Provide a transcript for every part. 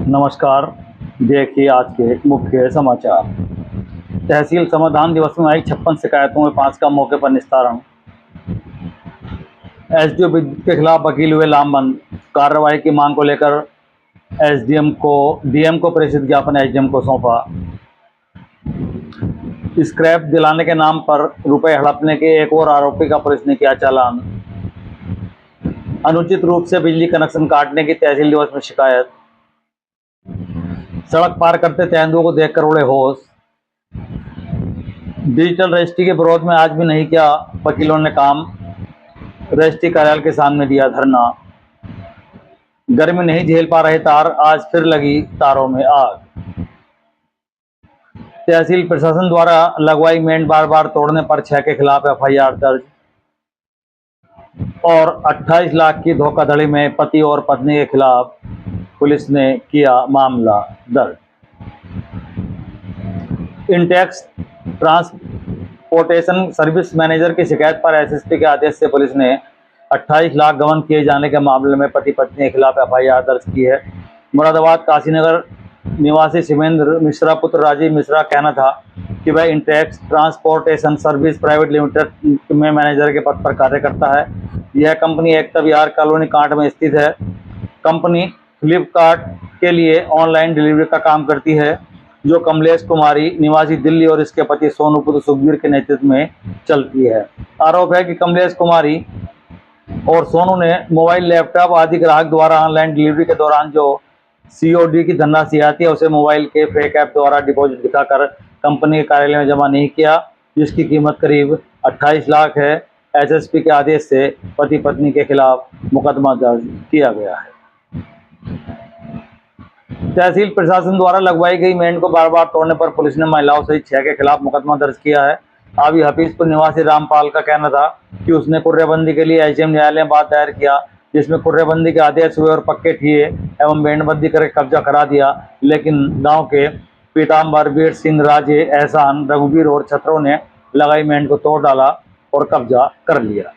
नमस्कार। देखिए आज के मुख्य समाचार। तहसील समाधान दिवस में आई 56 शिकायतों में 5 का मौके पर निस्तारण। एसडीओ विद्युत के खिलाफ वकील हुए लामबंद। कार्रवाई की मांग को लेकर डीएम को प्रेषित ज्ञापन एसडीएम को सौंपा। स्क्रैप दिलाने के नाम पर रुपए हड़पने के एक और आरोपी का पुलिस ने किया चालान। अनुचित रूप से बिजली कनेक्शन काटने की तहसील दिवस में शिकायत। सड़क पार करते तेंदुओं को देखकर उड़े होश। डिजिटल रजिस्ट्री के विरोध में आज भी नहीं किया वकीलों ने काम। रजिस्ट्री कार्यालय के सामने दिया धरना। गर्मी नहीं झेल पा रहे तार, आज फिर लगी तारों में आग। तहसील प्रशासन द्वारा लगवाई मेंढ बार बार तोड़ने पर 6 के खिलाफ एफआईआर दर्ज। और 28 लाख की धोखाधड़ी में पति और पत्नी के खिलाफ पुलिस ने किया मामला दर्ज। इंटेक्स ट्रांसपोर्टेशन सर्विस मैनेजर की शिकायत पर एसएसपी के आदेश से पुलिस ने 28 लाख गबन किए जाने के मामले में पति पत्नी के खिलाफ एफआईआर दर्ज की है। मुरादाबाद काशीनगर निवासी शिवेंद्र मिश्रा पुत्र राजीव मिश्रा कहना था कि वह Intex transportation service private limited में मैनेजर के पद पर कार्य करता है। यह company Ekta Vihar colony can't में स्थित है। कंपनी फ्लिपकार्ट के लिए ऑनलाइन डिलीवरी का काम करती है, जो कमलेश कुमारी निवासी दिल्ली और इसके पति सोनू पुत्र सुखबीर के नेतृत्व में चलती है। आरोप है कि कमलेश कुमारी और सोनू ने मोबाइल, लैपटॉप आदि ग्राहक द्वारा ऑनलाइन डिलीवरी के दौरान जो सीओडी की धनराशि आती है उसे मोबाइल के फेक ऐप द्वारा डिपॉजिट दिखाकर कंपनी के कार्यालय में जमा नहीं किया, जिसकी कीमत करीब 28 लाख है। एसएसपी के आदेश से पति पत्नी के खिलाफ मुकदमा दर्ज किया गया है। तहसील प्रशासन द्वारा लगवाई गई मेंढ को बार बार तोड़ने पर पुलिस ने महिलाओं सहित 6 के खिलाफ मुकदमा दर्ज किया है। अभी हफीजपुर निवासी रामपाल का कहना था कि उसने कुर्रेबंदी के लिए एसडीएम न्यायालय में बात दायर किया, जिसमें कुर्रेबंदी के आदेश हुए और पक्के ठिए एवं मेंढबंदी करके कब्जा करा दिया, लेकिन गांव के पीताम्बर, वीर सिंह, राजे, एहसान, रघुवीर और छत्रों ने लगाई मेंढ को तोड़ डाला और कब्जा कर लिया।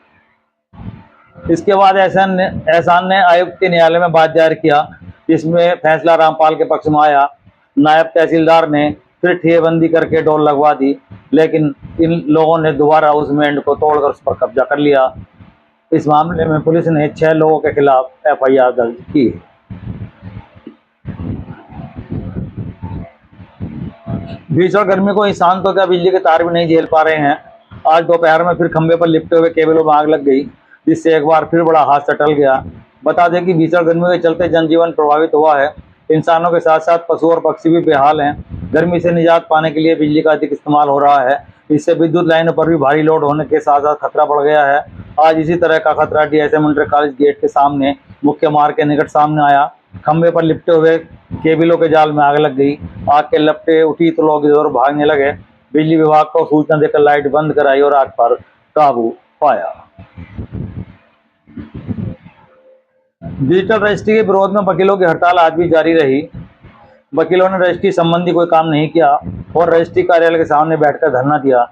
इसके बाद एहसान ने आयुक्त के न्यायालय में बात दायर किया, जिसमें फैसला रामपाल के पक्ष में आया। नायब तहसीलदार ने फिर ठिएबंदी करके डोर लगवा दी, लेकिन इन लोगों ने दोबारा उस मेंढ को तोड़कर उस पर कब्जा कर लिया। इस मामले में पुलिस ने 6 लोगों के खिलाफ एफआईआर दर्ज की है। भीषण गर्मी को शांत हो गया, बिजली के तार भी नहीं झेल पा रहे हैं। आज दोपहर में फिर खंभे पर लिपटे हुए केबलों में आग लग गई, जिससे एक बार फिर बड़ा हादसा टल गया। बता दें कि भीषण गर्मी के चलते जनजीवन प्रभावित हुआ है। इंसानों के साथ साथ पशु और पक्षी भी बेहाल हैं। गर्मी से निजात पाने के लिए बिजली का अधिक इस्तेमाल हो रहा है। इससे विद्युत लाइनों पर भी भारी लोड होने के साथ साथ खतरा बढ़ गया है। आज इसी तरह का खतरा डीएसएम इंटर कॉलेज गेट के सामने मुख्य मार्ग के निकट सामने आया। खंभे पर लिपटे हुए केबलों के जाल में आग लग गई। आग के लपटें उठी तो लोग इधर भागने लगे। बिजली विभाग को सूचना देकर लाइट बंद कराई और आग पर काबू पाया। डिजिटल रजिस्ट्री के विरोध में वकीलों की हड़ताल आज भी जारी रही। वकीलों ने रजिस्ट्री संबंधी कोई काम नहीं किया और रजिस्ट्री कार्यालय के सामने बैठकर धरना दिया।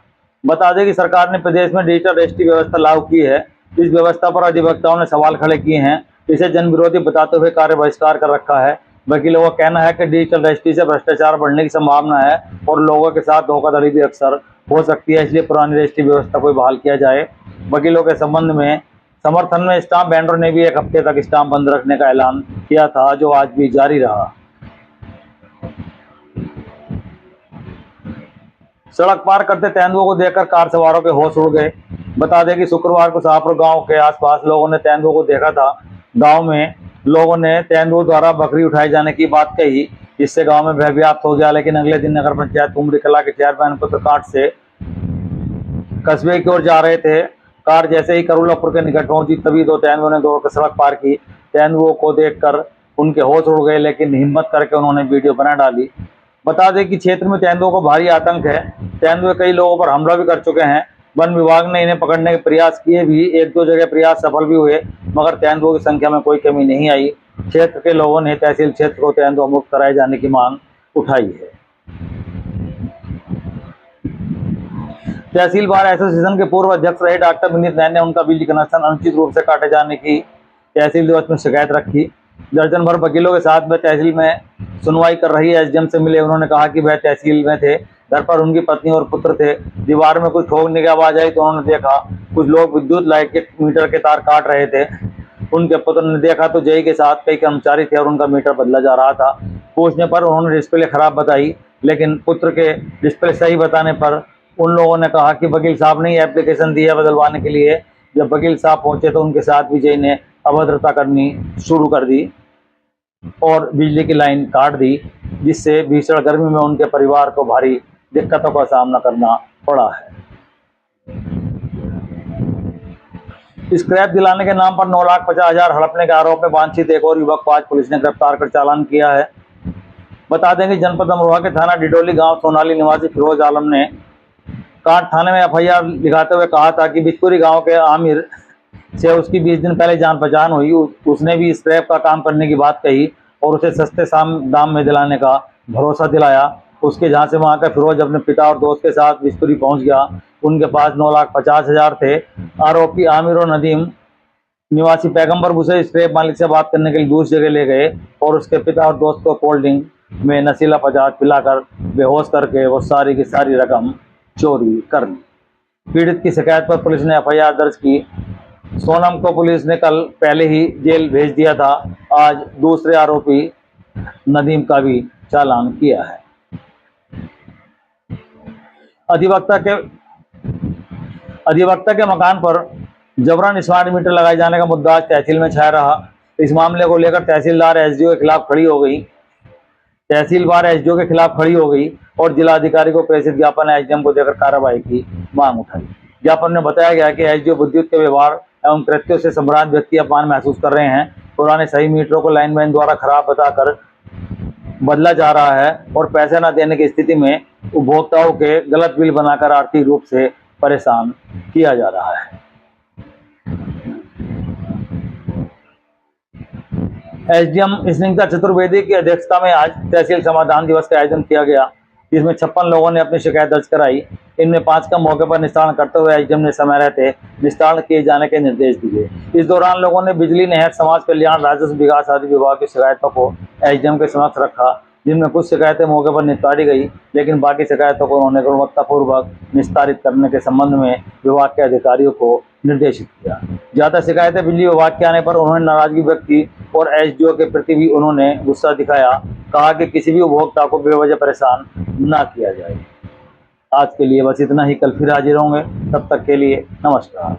बता दें कि सरकार ने प्रदेश में डिजिटल रजिस्ट्री व्यवस्था लागू की है। इस व्यवस्था पर अधिवक्ताओं ने सवाल खड़े किए हैं। इसे जन विरोधी बताते हुए कार्य बहिष्कार कर रखा है। वकीलों का कहना है कि डिजिटल रजिस्ट्री से भ्रष्टाचार बढ़ने की संभावना है और लोगों के साथ धोखाधड़ी भी अक्सर हो सकती है, इसलिए पुरानी रजिस्ट्री व्यवस्था को बहाल किया जाए। वकीलों के संबंध में समर्थन में स्टाम्प वेंडर ने भी 1 हफ्ते तक स्टाम्प बंद रखने का ऐलान किया था, जो आज भी जारी रहा। सड़क पार करते तेंदुओं को देखकर कार सवारों के होश उड़ गए। बता दें कि शुक्रवार को शाहपुर गांव के आसपास लोगों ने तेंदुओं को देखा था। गांव में लोगों ने तेंदुओं द्वारा बकरी उठाए जाने की बात कही, जिससे गांव में भय व्याप्त हो गया। लेकिन अगले दिन नगर पंचायत उमरी कला के चेयरमैन पुत्रकाट से कस्बे की ओर जा रहे थे। कार जैसे ही करुलापुर के निकट पहुंची, तभी 2 तेंदुओं ने दौड़कर सड़क पार की। तेंदुओं को देखकर उनके होश उड़ गए, लेकिन हिम्मत करके उन्होंने वीडियो बना डाली। बता दें कि क्षेत्र में तेंदुओं को भारी आतंक है। तेंदुए कई लोगों पर हमला भी कर चुके हैं। वन विभाग ने इन्हें पकड़ने के प्रयास किए भी, 1-2 जगह प्रयास सफल भी हुए, मगर तेंदुओं की संख्या में कोई कमी नहीं आई। क्षेत्र के लोगों ने तहसील क्षेत्र को तेंदुआ मुक्त कराए जाने की मांग उठाई है। तहसील बार एसोसिएशन के पूर्व अध्यक्ष रहे डॉक्टर विनीत नैन ने उनका बिजली कनेक्शन अनुचित रूप से काटे जाने की तहसील दिवस में शिकायत रखी। दर्जन भर वकीलों के साथ वह तहसील में सुनवाई कर रही एसडीएम से मिले। उन्होंने कहा कि वह तहसील में थे, घर पर उनकी पत्नी और पुत्र थे। दीवार में कुछ ठोकने की आवाज आई तो उन्होंने देखा कुछ लोग विद्युत लाइट के मीटर के तार काट रहे थे। उनके पुत्र ने देखा तो जेई के साथ कई कर्मचारी थे और उनका मीटर बदला जा रहा था। पूछने पर उन्होंने डिस्प्ले खराब बताई, लेकिन पुत्र के डिस्प्ले सही बताने पर उन लोगों ने कहा कि वकील साहब ने एप्लीकेशन दी है बदलवाने के लिए। जब वकील साहब पहुंचे तो उनके साथ भी जेई ने अभद्रता करनी शुरू कर दी और बिजली की लाइन काट दी, जिससे भीषण गर्मी में उनके परिवार को भारी दिक्कतों का सामना करना पड़ा है। स्क्रैप दिलाने के नाम पर 9,50,000 हड़पने के आरोप में वांछित एक और युवक को आज पुलिस ने गिरफ्तार कर चालान किया है। बता दें कि जनपद अमरोहा के थाना डिडोली गांव सोनाली निवासी फिरोज आलम ने कांट थाने में एफआईआर लिखाते हुए कहा था कि बिचपुरी गांव के आमिर से उसकी 20 दिन पहले जान पहचान हुई। उसने भी स्क्रैप का काम करने की बात कही और उसे सस्ते दाम में दिलाने का भरोसा दिलाया। उसके जहां से वहां का फिरोज अपने पिता और दोस्त के साथ बिचपुरी पहुंच गया। उनके पास 9,50,000 थे। आरोपी आमिर और नदीम निवासी पैगंबर उसे स्क्रैप मालिक से बात करने के लिए दूसरी जगह ले गए और उसके पिता और दोस्त को कोल्ड ड्रिंक में नशीला पदार्थ पिलाकर बेहोश करके वो सारी की सारी रकम चोरी कर ली। पीड़ित की शिकायत पर पुलिस ने एफआईआर दर्ज की। सोनम को पुलिस ने कल पहले ही जेल भेज दिया था। आज दूसरे आरोपी नदीम का भी चालान किया है। अधिवक्ता के मकान पर जबरन स्मार्ट मीटर लगाए जाने का मुद्दा आज तहसील में छाया रहा। इस मामले को लेकर तहसीलदार एसडीओ के खिलाफ खड़ी हो गई। तहसील बार एसडीओ के खिलाफ खड़ी हो गई और जिलाधिकारी को प्रेषित ज्ञापन एसडीएम को देकर कार्रवाई की मांग उठाई। ज्ञापन में बताया गया कि एसडीओ विद्युत के व्यवहार एवं कृत्यों से संभ्रांत व्यक्ति अपमान महसूस कर रहे हैं। पुराने सही मीटरों को लाइनमैन द्वारा खराब बताकर बदला जा रहा है और पैसे न देने की स्थिति में उपभोक्ताओं के गलत बिल बनाकर आर्थिक रूप से परेशान किया जा रहा है। एसडीएम स्निग्धा चतुर्वेदी की अध्यक्षता में आज तहसील समाधान दिवस का आयोजन किया गया, जिसमें 56 लोगों ने अपनी शिकायत दर्ज कराई। इनमें 5 का मौके पर निस्तारण करते हुए एसडीएम ने समय रहते निस्तारण किए जाने के निर्देश दिए। इस दौरान लोगों ने बिजली, नहर, समाज कल्याण, राजस्व विकास आदि विभाग की शिकायतों को एसडीएम के समक्ष रखा, जिनमें कुछ शिकायतें मौके पर निस्तारी गई, लेकिन बाकी शिकायतों को उन्होंने गुणवत्तापूर्वक निस्तारित करने के संबंध में विभाग के अधिकारियों को निर्देशित किया। ज्यादा शिकायतें बिजली विभाग के आने पर उन्होंने नाराजगी व्यक्त की और एसडीओ के प्रति भी उन्होंने गुस्सा दिखाया। कहा कि किसी भी उपभोक्ता को बेवजह परेशान न किया जाए। आज के लिए बस इतना ही। कल फिर हाजिर होंगे, तब तक के लिए नमस्कार।